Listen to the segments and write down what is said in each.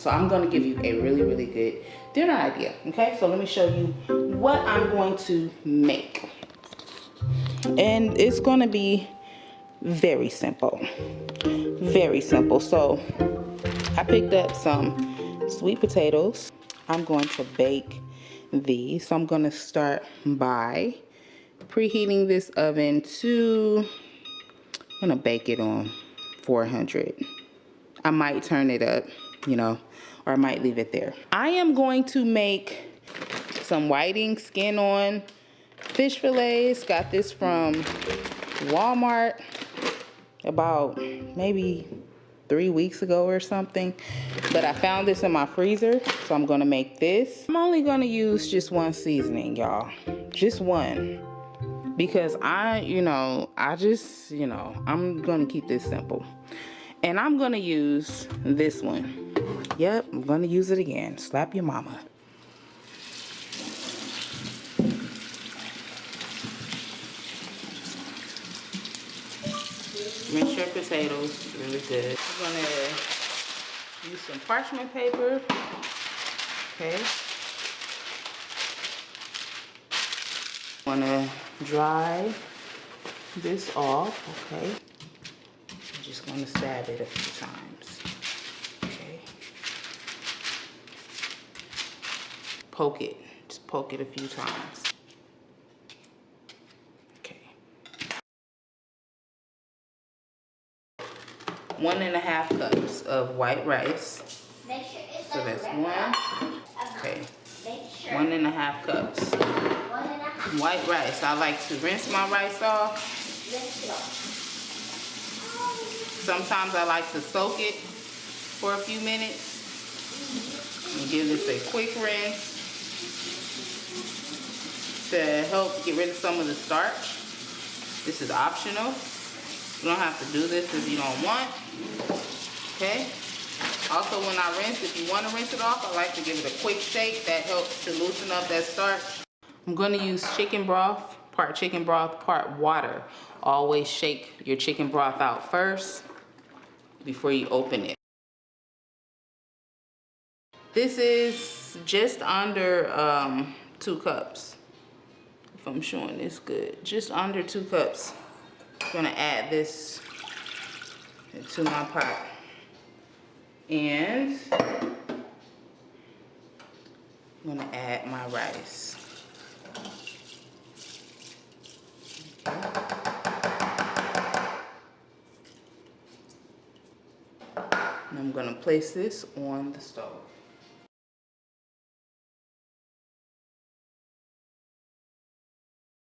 So I'm gonna give you a really, really good dinner idea, okay? So let me show you what I'm going to make. And it's gonna be very simple, very simple. So I picked up some sweet potatoes. I'm going to bake these. So I'm gonna start by preheating this oven to, I'm gonna bake it on 400. I might turn it up, you know, or I might leave it there. I am going to make some whiting skin on fish fillets. Got this from Walmart about maybe 3 weeks ago or something. But I found this in my freezer, so I'm gonna make this. I'm only gonna use just one seasoning, y'all. Just one. Because I'm gonna keep this simple. And I'm gonna use this one. Yep, I'm gonna use it again. Slap your mama. Rinse your potatoes really good. I'm gonna use some parchment paper. Okay. Wanna dry this off, okay? I'm just gonna stab it a few times. Okay. Poke it. Just poke it a few times. Okay. 1.5 cups of white rice. So that's one. Okay. 1.5 cups. White rice. I like to rinse my rice off. Sometimes I like to soak it for a few minutes and give this a quick rinse to help get rid of some of the starch. This is optional. You don't have to do this if you don't want. Okay. Also, when I rinse, if you want to rinse it off, I like to give it a quick shake. That helps to loosen up that starch. I'm going to use chicken broth, part chicken broth, part water. Always shake your chicken broth out first before you open it. This is just under 2 cups. If I'm showing this good, just under 2 cups. I'm gonna add this into my pot. And I'm gonna add my rice. Okay. And I'm gonna place this on the stove.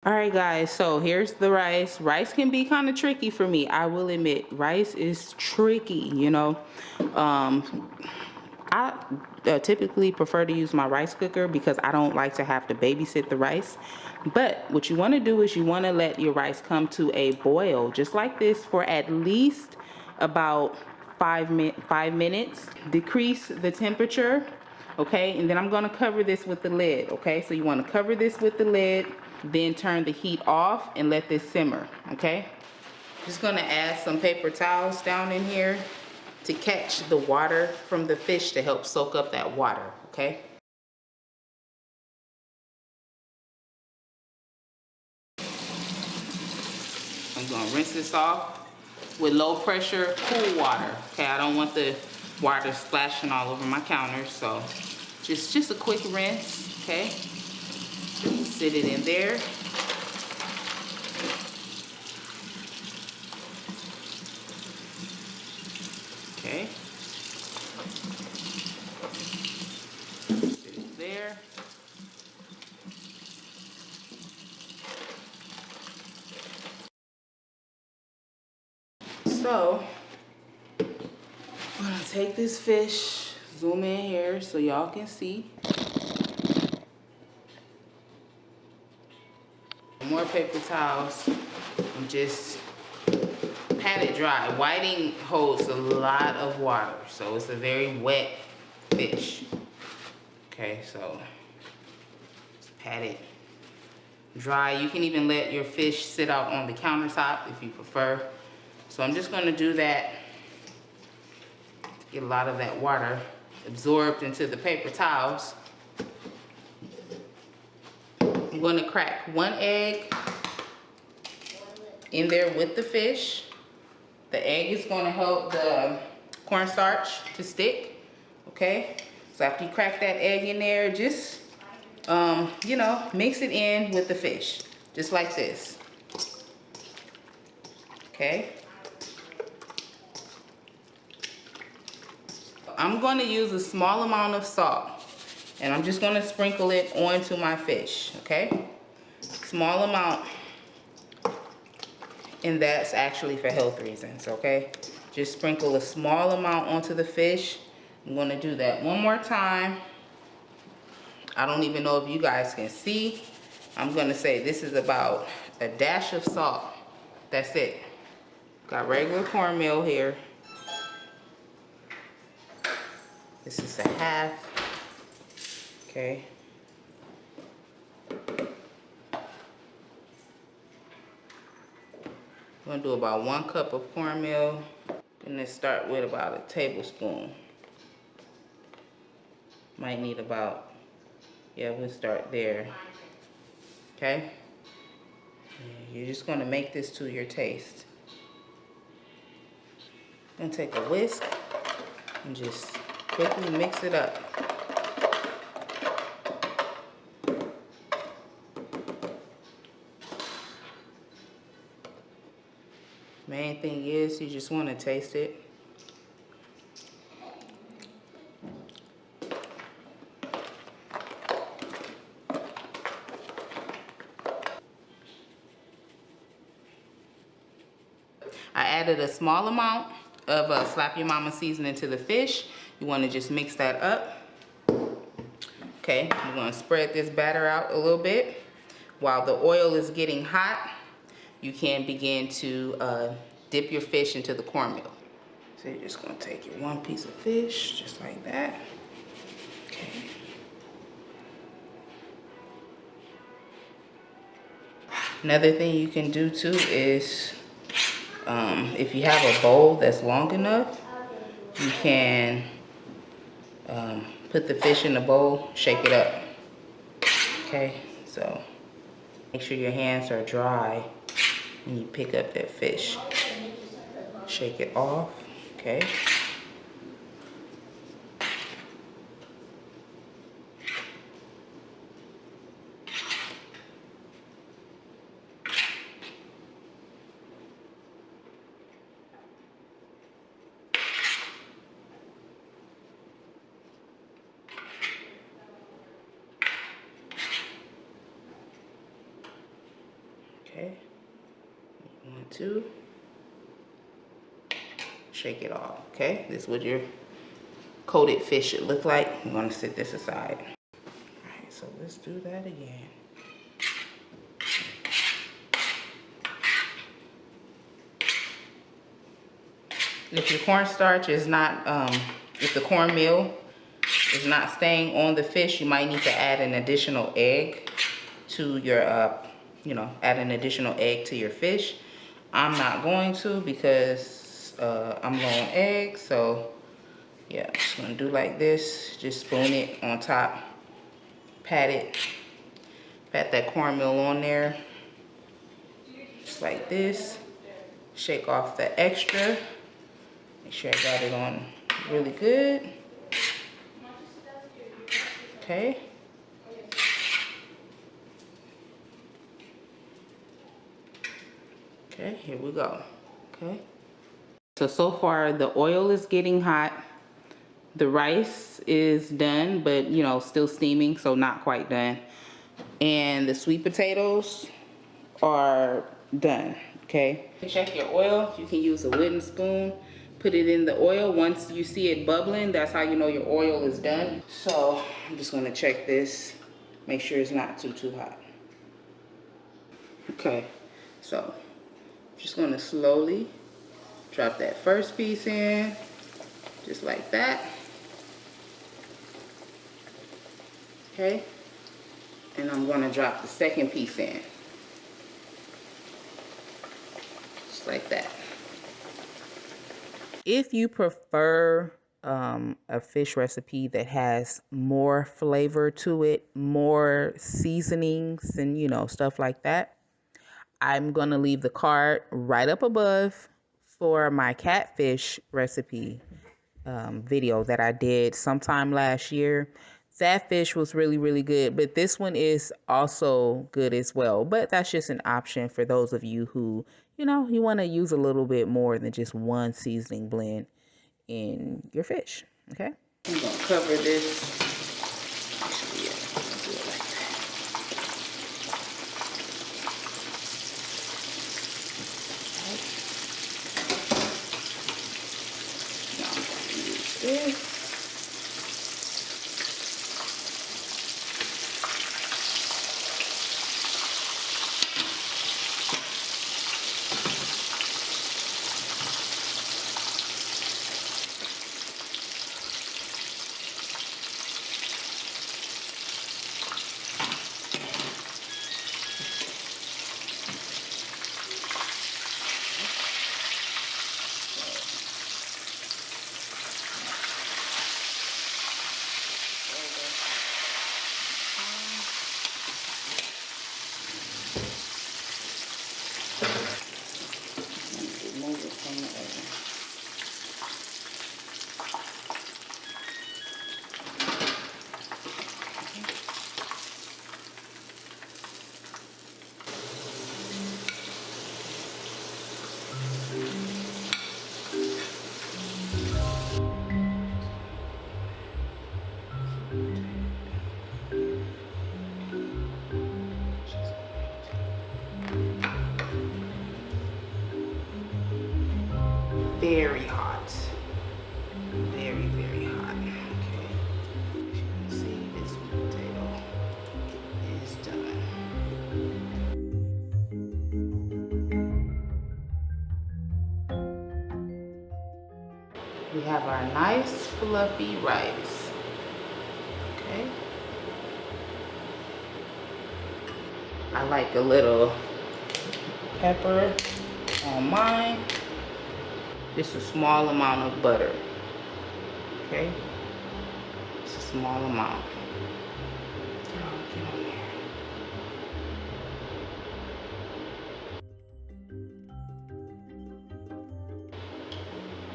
All right, guys, so here's the rice. Rice can be kind of tricky for me, I will admit. Rice is tricky, you know. I typically prefer to use my rice cooker because I don't like to have to babysit the rice. But what you want to do is you want to let your rice come to a boil, just like this, for at least about 5 minutes. Decrease the temperature, okay? And then I'm going to cover this with the lid, okay? So you want to cover this with the lid, then turn the heat off and let this simmer, okay? Just going to add some paper towels down in here to catch the water from the fish to help soak up that water, okay? I'm gonna rinse this off with low pressure, cool water, okay? I don't want the water splashing all over my counter, so just a quick rinse, okay? Sit it in there. Okay. Sit it there. So, I'm gonna take this fish, zoom in here so y'all can see. More paper towels and just pat it dry. Whiting holds a lot of water, so it's a very wet fish. Okay, so just pat it dry. You can even let your fish sit out on the countertop if you prefer. So I'm just gonna do that to get a lot of that water absorbed into the paper towels. I'm going to crack 1 egg in there with the fish. The egg is going to help the cornstarch to stick, okay? So after you crack that egg in there, just, you know, mix it in with the fish, just like this, okay? I'm going to use a small amount of salt, and I'm just going to sprinkle it onto my fish, okay? Small amount. And that's actually for health reasons, okay? Just sprinkle a small amount onto the fish. I'm gonna do that one more time. I don't even know if you guys can see. I'm gonna say this is about a dash of salt. That's it. Got regular cornmeal here. This is a half, okay? I'm gonna do about 1 cup of cornmeal. Gonna start with about a tablespoon. Might need about, yeah, we'll start there. Okay? You're just gonna make this to your taste. Then take a whisk and just quickly mix it up. Main thing is you just want to taste it. I added a small amount of Slap Your Mama seasoning to the fish. You want to just mix that up. Okay, you're going to spread this batter out a little bit. While the oil is getting hot, you can begin to dip your fish into the cornmeal. So you're just going to take your 1 piece of fish, just like that. Okay. Another thing you can do too is, if you have a bowl that's long enough, you can put the fish in the bowl, shake it up. Okay, so make sure your hands are dry when you pick up that fish. Shake it off, okay? Okay, 1, 2. Shake it off, okay? This is what your coated fish should look like. I'm gonna set this aside. All right, so let's do that again. If your cornstarch is not, if the cornmeal is not staying on the fish, you might need to add an additional egg to your, add an additional egg to your fish. I'm not going to because I'm low on eggs, so yeah, I'm just gonna do like this. Just spoon it on top, pat that cornmeal on there, just like this. Shake off the extra. Make sure I got it on really good. Okay. Okay, here we go. Okay. So far the oil is getting hot. The rice is done, but you know, still steaming, so not quite done. And the sweet potatoes are done, okay? Check your oil. You can use a wooden spoon. Put it in the oil. Once you see it bubbling, that's how you know your oil is done. So I'm just gonna check this. Make sure it's not too hot. Okay, so just gonna slowly drop that first piece in, just like that. Okay, and I'm gonna drop the second piece in, just like that. If you prefer a fish recipe that has more flavor to it, more seasonings and, you know, stuff like that, I'm going to leave the card right up above for my catfish recipe video that I did sometime last year. That fish was really, really good, but this one is also good as well. But that's just an option for those of you who, you know, you want to use a little bit more than just one seasoning blend in your fish. Okay, I'm gonna cover this. Actually, yeah, I'll do it like that. Right. Now I'm gonna use this. Remove it from the oven. Very hot. Very, very hot. Okay. As you can see, this potato is done. We have our nice fluffy rice. Okay. I like a little pepper on mine. Just a small amount of butter. Okay. Just a small amount. Get on there.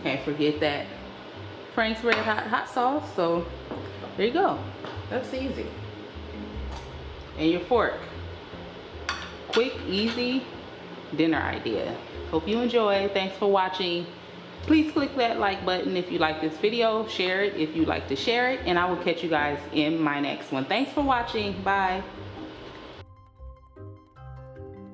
Can't forget that Frank's Red Hot sauce. So there you go. That's easy. And your fork. Quick, easy dinner idea. Hope you enjoy. Thanks for watching. Please click that like button if you like this video. Share it if you like to share it. And I will catch you guys in my next one. Thanks for watching. Bye.